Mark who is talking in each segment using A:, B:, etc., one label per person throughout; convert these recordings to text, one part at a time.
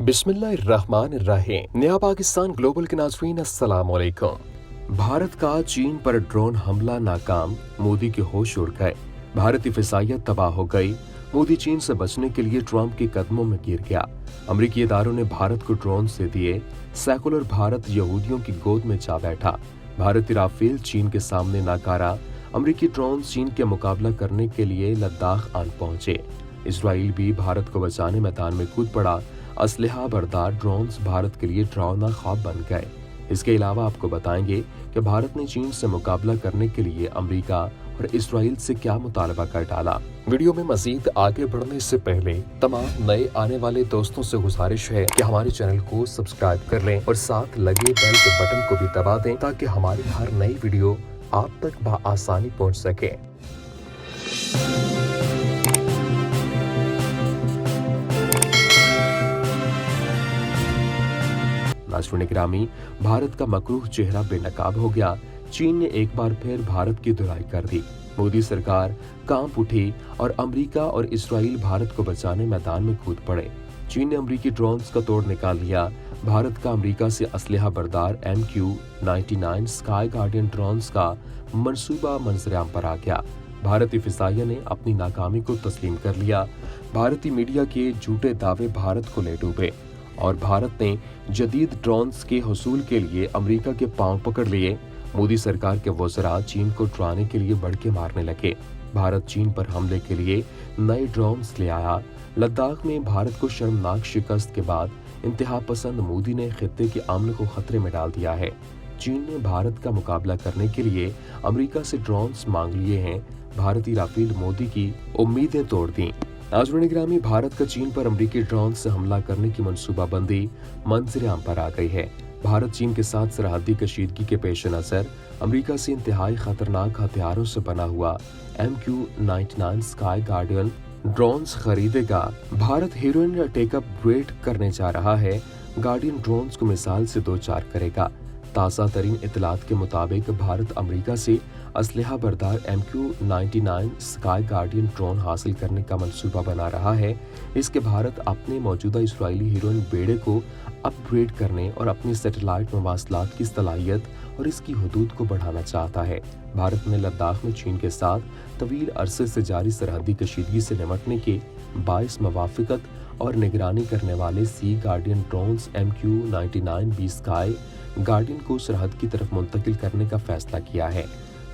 A: बिस्मिल्लाहिर्रहमानिर्रहीम। नया पाकिस्तान ग्लोबल के नाज़रीन अस्सलाम वालेकुम। भारत का चीन पर ड्रोन हमला नाकाम, मोदी के होश उड़ गए। भारतीय फिजाइयत तबाह हो गई। मोदी चीन से बचने के लिए ट्रंप के कदमों में गिर गया। अमरीकी इदारों ने भारत को ड्रोन से दिए। सेकुलर भारत यहूदियों की गोद में जा बैठा। भारतीय राफेल चीन के सामने नाकारा। अमरीकी ड्रोन चीन के मुकाबला करने के लिए लद्दाख आन पहुंचे। इसराइल भी भारत को बचाने मैदान में कूद पड़ा। असलहा बरदार ड्रोन्स भारत के लिए डरावना ख्वाब बन गए। इसके अलावा आपको बताएंगे कि भारत ने चीन से मुकाबला करने के लिए अमेरिका और इसराइल से क्या मुतालबा कर डाला। वीडियो में मजीद आगे बढ़ने से पहले तमाम नए आने वाले दोस्तों से गुजारिश है कि हमारे चैनल को सब्सक्राइब कर लें और साथ लगे बेल के बटन को भी दबा दें ताकि हमारी हर नई वीडियो आप तक बआसानी पहुंच सके। नाज़रीन गिरामी, भारत का मकरूह चेहरा बेनकाब हो गया। चीन ने एक बार फिर भारत की धुलाई कर दी। मोदी सरकार कांप उठी और अमेरिका और इसराइल भारत को बचाने मैदान में कूद पड़े। चीन ने अमेरिकी ड्रोन्स का तोड़ निकाल लिया। भारत का अमेरिका से असलहा बरदार MQ-99 स्काई गार्डियन ड्रोन्स का मंसूबा मंजरेआम पर आ गया। भारतीय फिजाइया ने अपनी नाकामी को तस्लीम कर लिया। भारतीय मीडिया के झूठे दावे भारत को ले डूबे और भारत ने जदीद ड्रोन्स के हुसूल के लिए अमेरिका के पांव पकड़ लिए। मोदी सरकार के वज़रा चीन को डराने के लिए बढ़के मारने लगे। भारत चीन पर हमले के लिए नए ड्रोन्स ले आया। लद्दाख में भारत को शर्मनाक शिकस्त के बाद इंतहा पसंद मोदी ने खित्ते के अमन को खतरे में डाल दिया है। चीन ने भारत का मुकाबला करने के लिए अमेरिका से ड्रोन्स मांग लिए हैं। भारतीय राफेल मोदी की उम्मीदें तोड़ दी। नाज़रीन गिरामी, भारत का चीन पर अमेरिकी ड्रोन से हमला करने की मंसूबाबंदी मंजरेआम पर आ गई है। भारत चीन के साथ सरहदी कशीदगी के पेश नजर अमेरिका से इंतहाई खतरनाक हथियारों से बना हुआ MQ-99 स्काई गार्डियन ड्रोन्स खरीदेगा। भारत हीरोइन टेकअप ग्रेड करने जा रहा है। गार्डियन ड्रोन्स को मिसाल से दो चार करेगा। ताज़ा तरीन इतलात के मुताबिक भारत अमेरिका से असलहा बरदार MQ-99 स्काई गार्डियन ड्रोन हासिल करने का मंसूबा बना रहा है। इसके भारत अपने मौजूदा इसराइली हीरोइन बेड़े को अपग्रेड करने और अपनी सैटेलाइट मवासलात की सलाहियत और इसकी हदूद को बढ़ाना चाहता है। भारत ने लद्दाख में चीन के साथ तवील अरसे से जारी सरहदी कशीदगी से निपटने के बाइस मवाफिकत और निगरानी करने वाले sea guardian drones MQ-99 sky guardian को सरहद की तरफ मुंतकिल करने का फैसला किया है।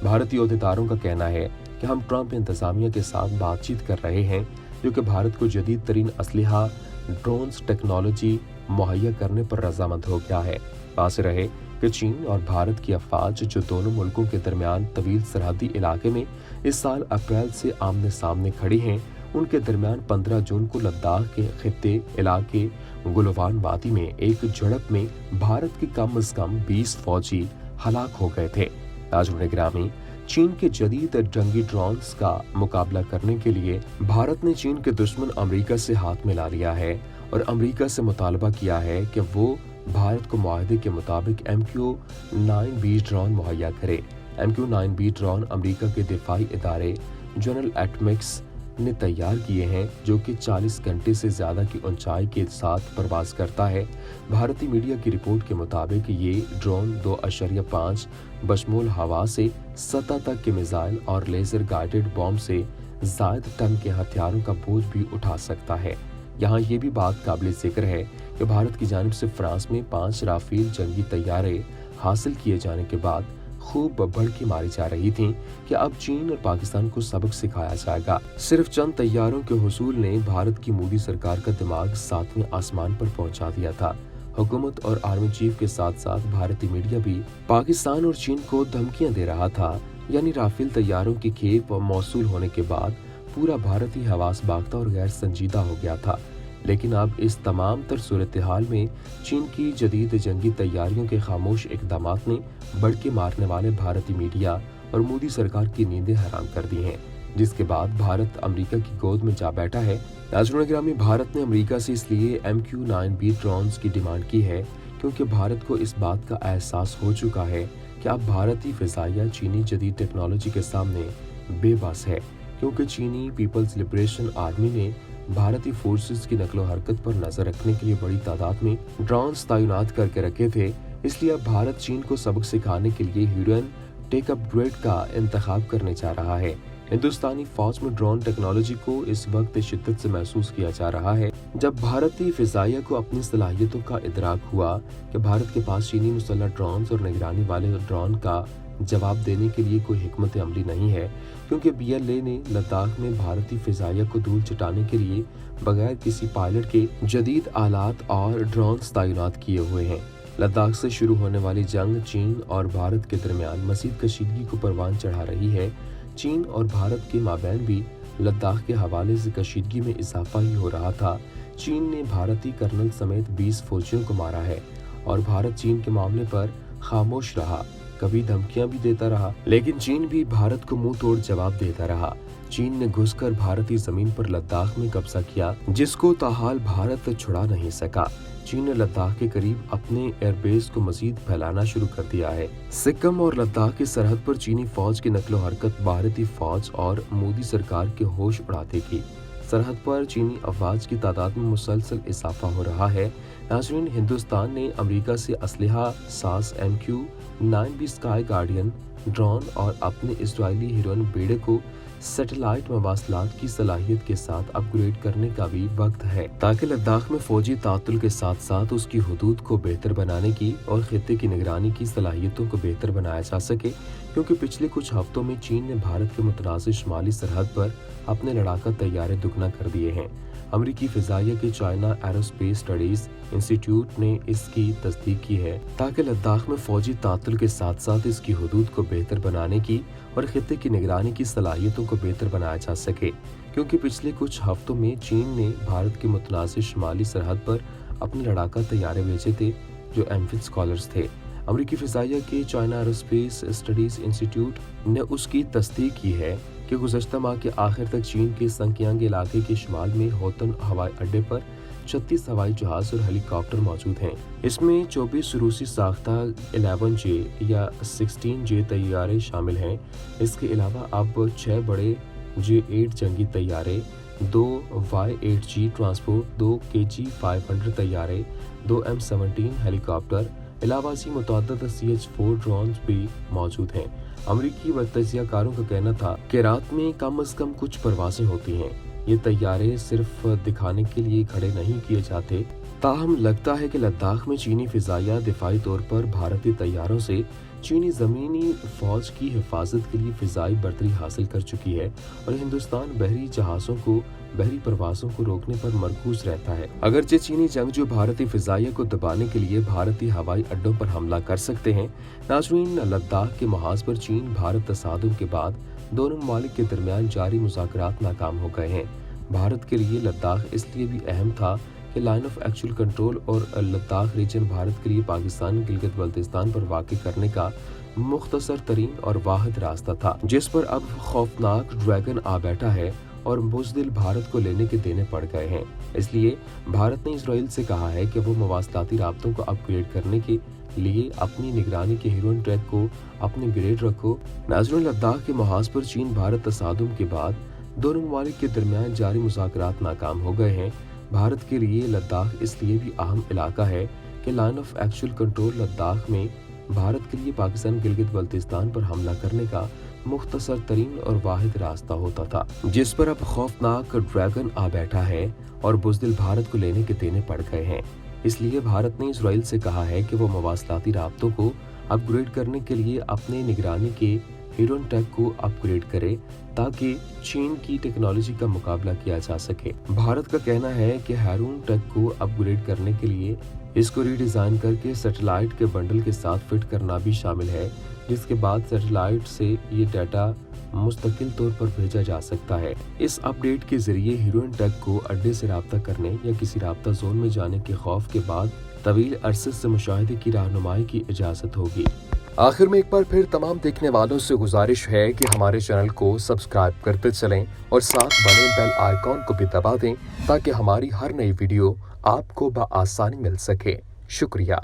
A: भारतीय अहदेदारों का कहना है कि हम ट्रंप इंतजामिया के साथ बातचीत कर रहे हैं जो कि भारत को जदीद तरीन असलहा ड्रोन्स टेक्नोलॉजी मुहैया करने पर रजामंद हो गया है। पास रहे कि चीन और भारत की अफवाज जो दोनों मुल्कों के दरमियान तवील सरहदी इलाके में इस साल अप्रैल से आमने सामने खड़ी हैं, उनके दरमियान 15 जून को लद्दाख के खित्ते इलाके गुलवान वादी में एक झड़प में भारत के कम से कम 20 फौजी हलाक हो गए थे। नाज़रीन गिरामी, चीन के जदीद जंगी ड्रोन्स का मुकाबला करने के लिए भारत ने चीन के दुश्मन अमेरिका से हाथ मिला लिया है और अमेरिका से मुतालबा किया है कि वो भारत को मुआहदे के मुताबिक MQ-9B ड्रोन मुहैया करे। MQ-9B ड्रोन अमेरिका के दिफाई इदारे जनरल एटॉमिक्स ने तैयार किए हैं जो कि 40 घंटे से ज्यादा की ऊंचाई के साथ परवाज करता है। भारतीय मीडिया की रिपोर्ट के मुताबिक ये ड्रोन 2.5 बशमूल हवा से सतह तक के मिसाइल और लेजर गाइडेड बॉम्ब से जायद टन के हथियारों का बोझ भी उठा सकता है। यहाँ ये भी बात काबिल जिक्र है कि भारत की जानिब से फ्रांस में 5 राफेल जंगी तैयारे हासिल किए जाने के बाद खूब भड़की मारी जा रही थी कि अब चीन और पाकिस्तान को सबक सिखाया जाएगा। सिर्फ चंद तैयारों के हुसूल ने भारत की मोदी सरकार का दिमाग 7वें आसमान पर पहुंचा दिया था। हुकूमत और आर्मी चीफ के साथ साथ भारतीय मीडिया भी पाकिस्तान और चीन को धमकियां दे रहा था। यानी राफेल तैयारों की खेप मौसूल होने के बाद पूरा भारत ही हवास बागता और गैर संजीदा हो गया था। लेकिन अब इस तमाम तर सूरत हाल में चीन की जदीद जंगी तैयारियों के खामोश इकदामात ने बढ़के मारने वाले भारतीय मीडिया और मोदी सरकार की नींदें हराम कर दी हैं, जिसके बाद भारत अमेरिका की गोद में जा बैठा है। नाज़रीन गिरामी, भारत ने अमेरिका से इसलिए MQ-9B ड्रोन्स की डिमांड की है क्योंकि भारत को इस बात का एहसास हो चुका है कि अब भारतीय फिजाइया चीनी जदीद टेक्नोलॉजी के सामने बेबस है, क्योंकि चीनी पीपल्स लिबरेशन आर्मी ने भारतीय फोर्सेस की नकलो हरकत पर नजर रखने के लिए बड़ी तादाद में ड्रोन्स तैनात करके रखे थे। इसलिए अब भारत चीन को सबक सिखाने के लिए हिडन टेक अपग्रेड का इंतखाब करने जा रहा है। हिंदुस्तानी फौज में ड्रोन टेक्नोलॉजी को इस वक्त शिद्दत से महसूस किया जा रहा है, जब भारतीय फिजाइया को अपनी सलाहियतों का इदराक हुआ कि भारत के पास चीनी मुसल्लह ड्रोन्स और निगरानी वाले ड्रोन का जवाब देने के लिए कोई हिकमत अमली नहीं है, क्योंकि BLA ने लद्दाख में भारतीय फिजाइया को धूल चटाने के लिए बगैर किसी पायलट के जदीद आलात और ड्रोन्स तैनात किए हुए हैं। लद्दाख से शुरू होने वाली जंग चीन और भारत के दरमियान मज़ीद कशीदगी को परवान चढ़ा रही है। चीन और भारत के माबैन भी लद्दाख के हवाले से कशीदगी में इजाफा ही हो रहा था। चीन ने भारतीय कर्नल समेत 20 फौजियों को मारा है और भारत चीन के मामले पर खामोश रहा, कभी धमकियां भी देता रहा, लेकिन चीन भी भारत को मुंह तोड़ जवाब देता रहा। चीन ने घुसकर भारतीय जमीन पर लद्दाख में कब्जा किया, जिसको ताहाल भारत छुड़ा नहीं सका। चीन ने लद्दाख के करीब अपने एयरबेस को मजीद फैलाना शुरू कर दिया है। सिक्किम और लद्दाख की सरहद पर चीनी फौज की नकलो हरकत भारतीय फौज और मोदी सरकार के होश उड़ा देगी। सरहद पर चीनी अफवाज की तादाद में मुसलसल इजाफा हो रहा है। नाज़रीन, हिंदुस्तान ने अमेरिका से असलहा सास MQ-9B स्काई गार्डियन ड्रोन और अपने इजरायली हिरन बेड़े को सैटेलाइट मवासलात की सलाहियत के साथ अपग्रेड करने का भी वक्त है, ताकि लद्दाख में फौजी तातुल के साथ साथ उसकी हुदूद को बेहतर बनाने की और खित्ते की निगरानी की सलाहियतों को बेहतर बनाया जा सके। क्योंकि पिछले कुछ हफ्तों में चीन ने भारत के मुतनाज़िर शुमाली सरहद पर अपने लड़ाका तैयारे दुगना कर दिए हैं। अमेरिकी फिजाइया के चाइना एरोस्पेस स्टडीज इंस्टीट्यूट ने इसकी तस्दीक की है, ताकि लद्दाख में फौजी तातुल के साथ साथ इसकी हुदूद को बेहतर बनाने की और खित्ते की निगरानी की सलाहियतों को बेहतर बनाया जा सके। क्योंकि पिछले कुछ हफ्तों में चीन ने भारत के मुतनाज़िर शुमाली सरहद पर अपने लड़ाका तैयारे भेजे थे, जो एम्फिड स्कॉलर्स थे। अमेरिकी फिजाइया के चाइना एरोस्पेस स्टडीज इंस्टीट्यूट ने उसकी तस्दीक की है कि गुज़श्ता माह के आखिर तक चीन के संकियांग इलाके के शुमाल में होतन हवाई अड्डे पर 36 हवाई जहाज और हेलीकॉप्टर मौजूद हैं। इसमें 24 रूसी साख्ता 11J या 16J तैयारे शामिल हैं। इसके अलावा अब 6 बड़े J-8 जंगी तैयारे, 2 Y-8G ट्रांसपोर्ट, 2 KG-500 तैयारे, 2 M-17 हेलीकॉप्टर, इलावासी मुतअद्दिद CH-4 ड्रोन्स भी मौजूद हैं। अमरीकी तजियाकारों का कहना था कि रात में कम से कम कुछ परवाजें होती हैं। ये तैयारे सिर्फ दिखाने के लिए खड़े नहीं किए जाते। ताहम लगता है कि लद्दाख में चीनी फिजाइया दिफाई तौर पर भारतीय तैयारों से चीनी जमीनी फौज की हिफाजत के लिए फिजाई बर्तरी हासिल कर चुकी है और हिंदुस्तान बहरी परवाजों को रोकने पर मरकूज रहता है। अगरचे चीनी जंगजू भारतीय फिजाइया को दबाने के लिए भारतीय हवाई अड्डों पर हमला कर सकते हैं। नाज़रीन, लद्दाख के महाज पर चीन भारत तसादुम के बाद दोनों ममालिक के दरमियान जारी मुज़ाकरात नाकाम हो गए हैं। भारत के लिए लद्दाख इसलिए भी अहम था कि लाइन ऑफ एक्चुअल कंट्रोल और लद्दाख रीजन भारत के लिए पाकिस्तान गिलगित बल्तिस्तान पर वाक़ करने का मुख्तसर तरीन और वाहिद रास्ता था, जिस पर अब खौफनाक ड्रैगन आ बैठा है और बुज़दिल भारत को लेने के देने पड़ गए हैं। इसलिए भारत ने इसराइल से कहा है कि वो मवासलाती राब्तों को अपग्रेड करने के लिए अपनी निगरानी के हिरन ट्रैक को अपने ग्रेड रखो। नाज़रीन, लद्दाख के महाज पर चीन भारत तसादुम के बाद दोनों ममालिक के दरमियान जारी मुज़ाकरात नाकाम हो गए हैं। भारत के लिए लद्दाख इसलिए भी अहम इलाका है कि line of actual control Ladakh में भारत के लिए पाकिस्तान गिलगित बल्तिस्तान पर हमला करने का मुख्तसर तरीन और वाहिद रास्ता होता था, जिस पर अब खौफनाक ड्रैगन आ बैठा है और बुज़दिल भारत को लेने के देने पड़ गए हैं। इसलिए भारत ने इसराइल से कहा है कि वो मवासलाती राब्तों को अपग्रेड करने के लिए अपने निगरानी के हिरन टेक को अपग्रेड करे, ताकि चीन की टेक्नोलॉजी का मुकाबला किया जा सके। भारत का कहना है कि हेरून टेक को अपग्रेड करने के लिए इसको रीडिजाइन करके सैटेलाइट के बंडल के साथ फिट करना भी शामिल है, जिसके बाद सैटेलाइट से ये डाटा मुस्तकिल तौर पर भेजा जा सकता है। इस अपडेट के जरिए हिरन टेक को अड्डे से राब्ता करने या किसी राब्ता जोन में जाने के खौफ के बाद तवील अरसे से मुशाहिदे की रहनुमाई की इजाजत होगी। आखिर में एक बार फिर तमाम देखने वालों से गुजारिश है कि हमारे चैनल को सब्सक्राइब करते चलें और साथ बने बेल आइकॉन को भी दबा दें, ताकि हमारी हर नई वीडियो आपको बआसानी मिल सके। शुक्रिया।